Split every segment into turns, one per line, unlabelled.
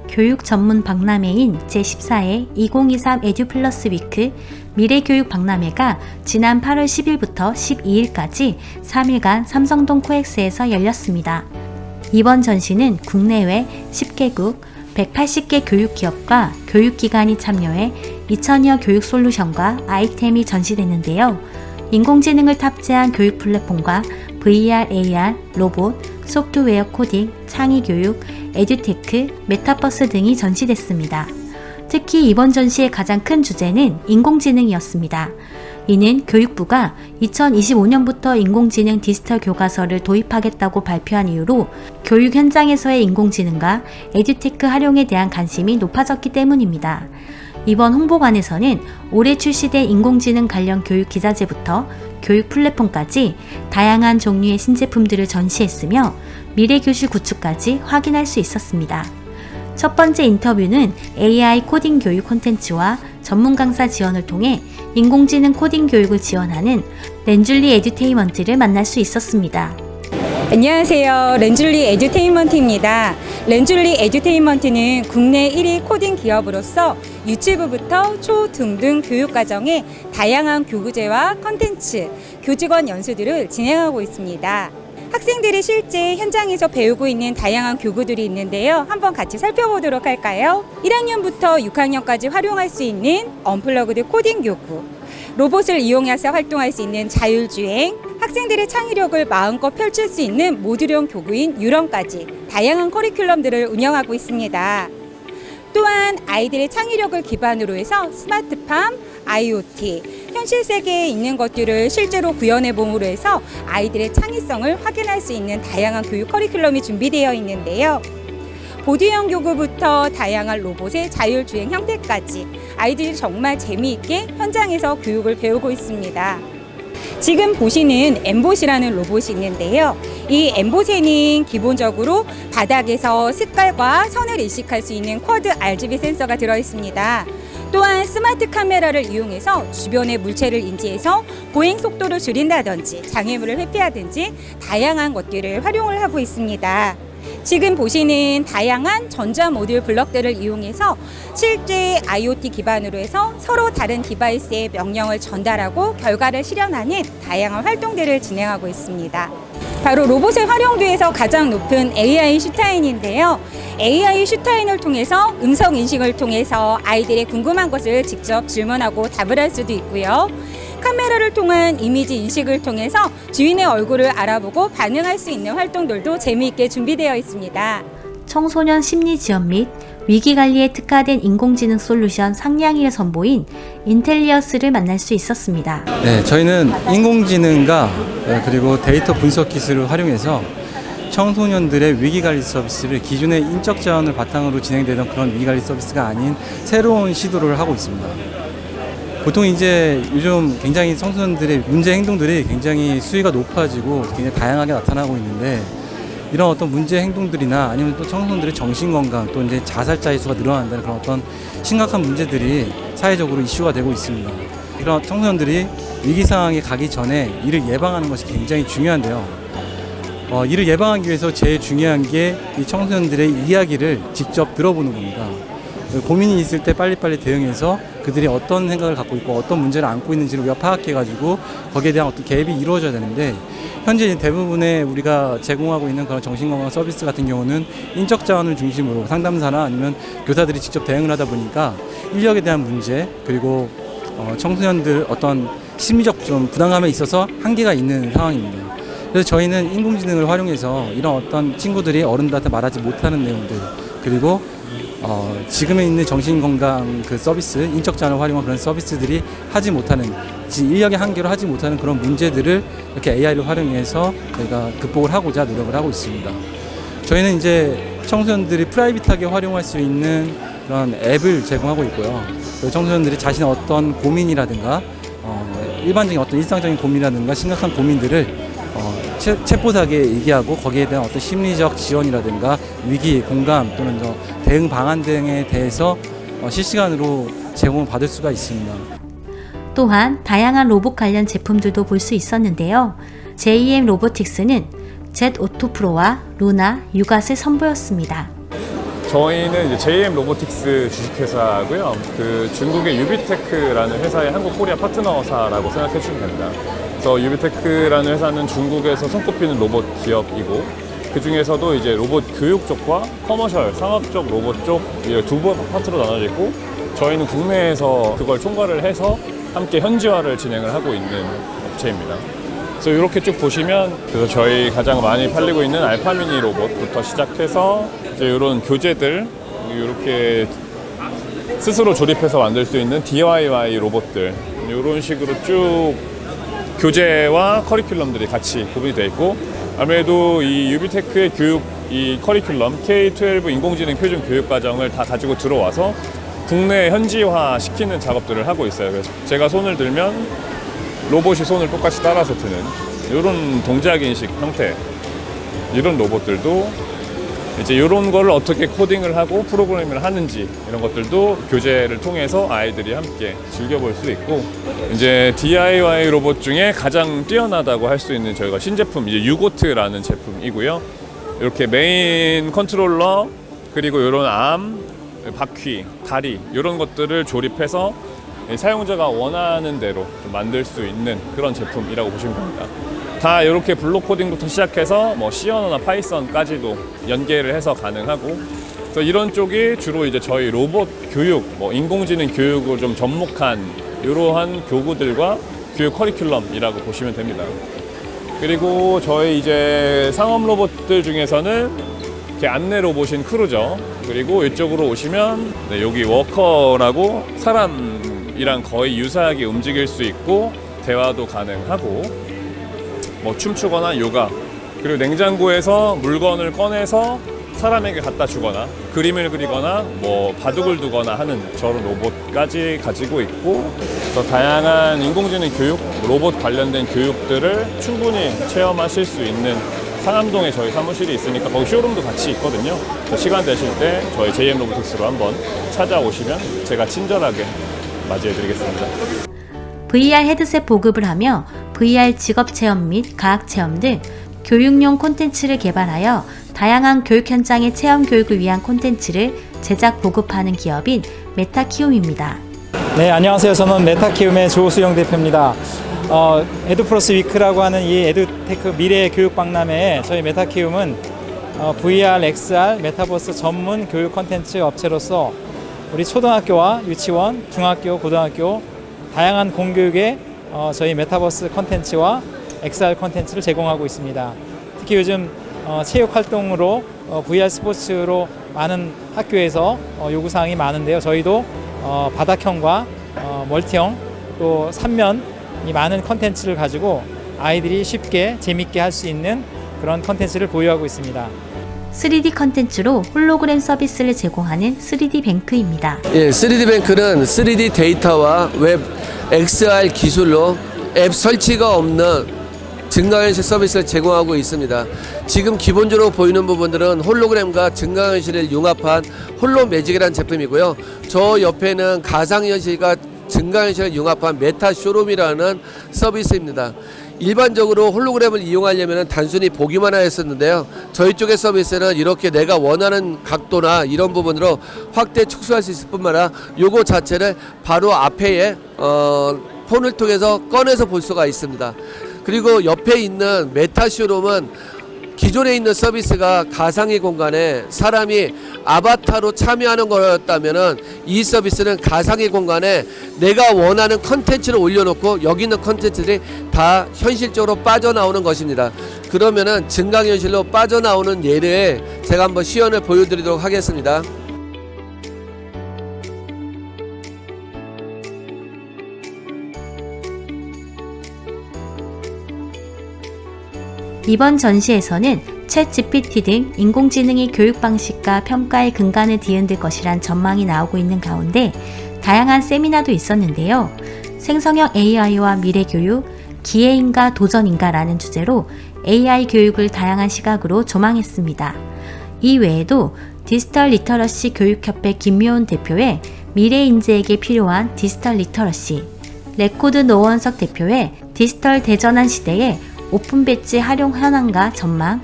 교육 전문 박람회인 제14회 2023 에듀플러스 위크 미래교육 박람회가 지난 8월 10일부터 12일까지 3일간 삼성동 코엑스에서 열렸습니다. 이번 전시는 국내외 10개국 180개 교육기업과 교육기관이 참여해 2000여 교육 솔루션과 아이템이 전시됐는데요. 인공지능을 탑재한 교육 플랫폼과 VR, AR, 로봇, 소프트웨어 코딩, 창의교육, 에듀테크, 메타버스 등이 전시됐습니다. 특히 이번 전시의 가장 큰 주제는 인공지능이었습니다. 이는 교육부가 2025년부터 인공지능 디지털 교과서를 도입하겠다고 발표한 이후로 교육 현장에서의 인공지능과 에듀테크 활용에 대한 관심이 높아졌기 때문입니다. 이번 홍보관에서는 올해 출시된 인공지능 관련 교육 기자재부터 교육 플랫폼까지 다양한 종류의 신제품들을 전시했으며 미래교실 구축까지 확인할 수 있었습니다. 첫 번째 인터뷰는 AI 코딩 교육 콘텐츠와 전문 강사 지원을 통해 인공지능 코딩 교육을 지원하는 렌줄리 에듀테인먼트를 만날 수 있었습니다.
안녕하세요. 렌줄리 에듀테인먼트입니다. 렌줄리 에듀테인먼트는 국내 1위 코딩 기업으로서 유치부부터 초등등 교육과정에 다양한 교구제와 컨텐츠, 교직원 연수들을 진행하고 있습니다. 학생들이 실제 현장에서 배우고 있는 다양한 교구들이 있는데요. 한번 같이 살펴보도록 할까요? 1학년부터 6학년까지 활용할 수 있는 언플러그드 코딩 교구, 로봇을 이용해서 활동할 수 있는 자율주행, 학생들의 창의력을 마음껏 펼칠 수 있는 모듈형 교구인 유런까지 다양한 커리큘럼들을 운영하고 있습니다. 또한 아이들의 창의력을 기반으로 해서 스마트팜, IoT, 현실 세계에 있는 것들을 실제로 구현해 봄으로 해서 아이들의 창의성을 확인할 수 있는 다양한 교육 커리큘럼이 준비되어 있는데요. 보드형 교구부터 다양한 로봇의 자율주행 형태까지 아이들이 정말 재미있게 현장에서 교육을 배우고 있습니다. 지금 보시는 엠봇이라는 로봇이 있는데요. 이 엠봇에는 기본적으로 바닥에서 색깔과 선을 인식할 수 있는 쿼드 RGB 센서가 들어있습니다. 또한 스마트 카메라를 이용해서 주변의 물체를 인지해서 보행 속도를 줄인다든지 장애물을 회피하든지 다양한 것들을 활용을 하고 있습니다. 지금 보시는 다양한 전자 모듈 블럭들을 이용해서 실제 IoT 기반으로 해서 서로 다른 디바이스에 명령을 전달하고 결과를 실현하는 다양한 활동들을 진행하고 있습니다. 바로 로봇의 활용도에서 가장 높은 AI 슈타인인데요. AI 슈타인을 통해서 음성 인식을 통해서 아이들의 궁금한 것을 직접 질문하고 답을 할 수도 있고요. 카메라를 통한 이미지 인식을 통해서 주인의 얼굴을 알아보고 반응할 수 있는 활동들도 재미있게 준비되어 있습니다.
청소년 심리 지원 및 위기관리에 특화된 인공지능 솔루션 상냥이를 선보인 인텔리어스를 만날 수 있었습니다.
네, 저희는 인공지능과 그리고 데이터 분석 기술을 활용해서 청소년들의 위기관리 서비스를 기존의 인적 자원을 바탕으로 진행되던 그런 위기관리 서비스가 아닌 새로운 시도를 하고 있습니다. 보통 이제 요즘 굉장히 청소년들의 문제 행동들이 굉장히 수위가 높아지고 굉장히 다양하게 나타나고 있는데 이런 어떤 문제 행동들이나 아니면 또 청소년들의 정신건강 또 이제 자살자의 수가 늘어난다는 그런 어떤 심각한 문제들이 사회적으로 이슈가 되고 있습니다. 이런 청소년들이 위기 상황에 가기 전에 이를 예방하는 것이 굉장히 중요한데요. 이를 예방하기 위해서 제일 중요한 게 이 청소년들의 이야기를 직접 들어보는 겁니다. 고민이 있을 때 빨리빨리 대응해서 그들이 어떤 생각을 갖고 있고 어떤 문제를 안고 있는지를 우리가 파악해가지고 거기에 대한 어떤 개입이 이루어져야 되는데 현재 대부분의 우리가 제공하고 있는 그런 정신건강 서비스 같은 경우는 인적 자원을 중심으로 상담사나 아니면 교사들이 직접 대응을 하다 보니까 인력에 대한 문제 그리고 청소년들 어떤 심리적 좀 부담감에 있어서 한계가 있는 상황입니다. 그래서 저희는 인공지능을 활용해서 이런 어떤 친구들이 어른들한테 말하지 못하는 내용들 그리고 지금에 있는 정신건강 그 서비스, 인적 자원을 활용한 그런 서비스들이 하지 못하는, 인력의 한계로 하지 못하는 그런 문제들을 이렇게 AI를 활용해서 저희가 극복을 하고자 노력을 하고 있습니다. 저희는 이제 청소년들이 프라이빗하게 활용할 수 있는 그런 앱을 제공하고 있고요. 청소년들이 자신의 어떤 고민이라든가, 일반적인 어떤 일상적인 고민이라든가 심각한 고민들을 챗봇에게 얘기하고 거기에 대한 어떤 심리적 지원이라든가 위기, 공감 또는 대응 방안 등에 대해서 실시간으로 제공을 받을 수가 있습니다.
또한 다양한 로봇 관련 제품들도 볼 수 있었는데요. JEM 로보틱스는 Z 오토 프로와 루나, 유갓을 선보였습니다.
저희는 이제 JM 로보틱스 주식회사고요. 그 중국의 유비테크라는 회사의 한국 코리아 파트너사라고 생각해 주시면 됩니다. 그래서 유비테크라는 회사는 중국에서 손꼽히는 로봇 기업이고, 그 중에서도 이제 로봇 교육 쪽과 커머셜, 상업적 로봇 쪽 두 파트로 나눠져 있고, 저희는 국내에서 그걸 총괄을 해서 함께 현지화를 진행을 하고 있는 업체입니다. 그래서 이렇게 쭉 보시면, 그래서 저희 가장 많이 팔리고 있는 알파미니 로봇부터 시작해서 이제 이런 교재들, 이렇게 스스로 조립해서 만들 수 있는 DIY 로봇들, 이런 식으로 쭉 교재와 커리큘럼들이 같이 구분이 되어 있고, 아무래도 이 유비테크의 교육, 이 커리큘럼 K-12 인공지능 표준 교육 과정을 다 가지고 들어와서 국내 현지화 시키는 작업들을 하고 있어요. 그래서 제가 손을 들면 로봇이 손을 똑같이 따라서 드는 이런 동작인식 형태, 이런 로봇들도 이제 이런 거를 어떻게 코딩을 하고 프로그래밍을 하는지, 이런 것들도 교재를 통해서 아이들이 함께 즐겨볼 수 있고, 이제 DIY 로봇 중에 가장 뛰어나다고 할 수 있는 저희가 신제품, 이제 유고트라는 제품이고요. 이렇게 메인 컨트롤러, 그리고 이런 암, 바퀴, 다리, 이런 것들을 조립해서 사용자가 원하는 대로 좀 만들 수 있는 그런 제품이라고 보시면 됩니다. 다 이렇게 블록 코딩부터 시작해서 뭐 C 언어나 파이썬까지도 연계를 해서 가능하고, 그래서 이런 쪽이 주로 이제 저희 로봇 교육, 뭐 인공지능 교육을 좀 접목한 이러한 교구들과 교육 커리큘럼이라고 보시면 됩니다. 그리고 저희 이제 상업 로봇들 중에서는 이렇게 안내 로봇인 크루저, 그리고 이쪽으로 오시면 네, 여기 워커라고 사람이랑 거의 유사하게 움직일 수 있고 대화도 가능하고, 뭐 춤추거나 요가, 그리고 냉장고에서 물건을 꺼내서 사람에게 갖다 주거나 그림을 그리거나 뭐 바둑을 두거나 하는 저런 로봇까지 가지고 있고, 더 다양한 인공지능 교육, 로봇 관련된 교육들을 충분히 체험하실 수 있는 상암동에 저희 사무실이 있으니까 거기 쇼룸도 같이 있거든요. 시간 되실 때 저희 JM 로보틱스로 한번 찾아오시면 제가 친절하게 맞이해드리겠습니다.
VR 헤드셋 보급을 하며 VR 직업 체험 및 가학 체험 등 교육용 콘텐츠를 개발하여 다양한 교육 현장의 체험 교육을 위한 콘텐츠를 제작 보급하는 기업인 메타키움입니다.
네, 안녕하세요. 저는 메타키움의 조수영 대표입니다. 에듀플러스 위크라고 하는 이 에듀테크 미래 교육 박람회에 저희 메타키움은 VR, XR, 메타버스 전문 교육 콘텐츠 업체로서 우리 초등학교와 유치원, 중학교, 고등학교 다양한 공교육에 저희 메타버스 콘텐츠와 XR 콘텐츠를 제공하고 있습니다. 특히 요즘 체육 활동으로 VR 스포츠로 많은 학교에서 요구사항이 많은데요. 저희도 바닥형과 멀티형 또 3면이 많은 콘텐츠를 가지고 아이들이 쉽게 재밌게 할 수 있는 그런 콘텐츠를 보유하고 있습니다.
3D 컨텐츠로 홀로그램 서비스를 제공하는 3D 뱅크입니다.
예, 3D 뱅크는 3D 데이터와 웹 XR 기술로 앱 설치가 없는 증강현실 서비스를 제공하고 있습니다. 지금 기본적으로 보이는 부분들은 홀로그램과 증강현실을 융합한 홀로매직이라는 제품이고요. 저 옆에는 가상현실과 증강현실을 융합한 메타 쇼룸이라는 서비스입니다. 일반적으로 홀로그램을 이용하려면 단순히 보기만 했었는데요. 저희 쪽의 서비스는 이렇게 내가 원하는 각도나 이런 부분으로 확대 축소할 수 있을 뿐만 아니라 요거 자체를 바로 앞에 폰을 통해서 꺼내서 볼 수가 있습니다. 그리고 옆에 있는 메타 쇼룸은 기존에 있는 서비스가 가상의 공간에 사람이 아바타로 참여하는 거였다면은 이 서비스는 가상의 공간에 내가 원하는 컨텐츠를 올려놓고 여기 있는 컨텐츠들이 다 현실적으로 빠져나오는 것입니다. 그러면은 증강현실로 빠져나오는 예를 제가 한번 시연을 보여드리도록 하겠습니다.
이번 전시에서는 챗 GPT 등 인공지능의 교육 방식과 평가의 근간을 뒤흔들 것이란 전망이 나오고 있는 가운데 다양한 세미나도 있었는데요. 생성형 AI와 미래 교육, 기회인가 도전인가라는 주제로 AI 교육을 다양한 시각으로 조망했습니다. 이 외에도 디지털 리터러시 교육협회 김묘은 대표의 미래 인재에게 필요한 디지털 리터러시, 레코드 노원석 대표의 디지털 대전환 시대에 오픈 배지 활용 현황과 전망,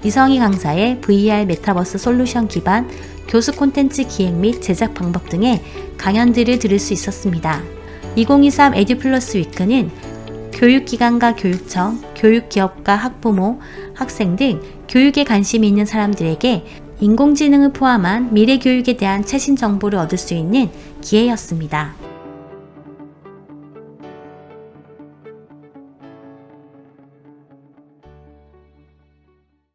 이성희 강사의 VR 메타버스 솔루션 기반 교수 콘텐츠 기획 및 제작 방법 등의 강연들을 들을 수 있었습니다. 2023 에듀플러스 위크는 교육기관과 교육청, 교육기업과 학부모, 학생 등 교육에 관심이 있는 사람들에게 인공지능을 포함한 미래 교육에 대한 최신 정보를 얻을 수 있는 기회였습니다.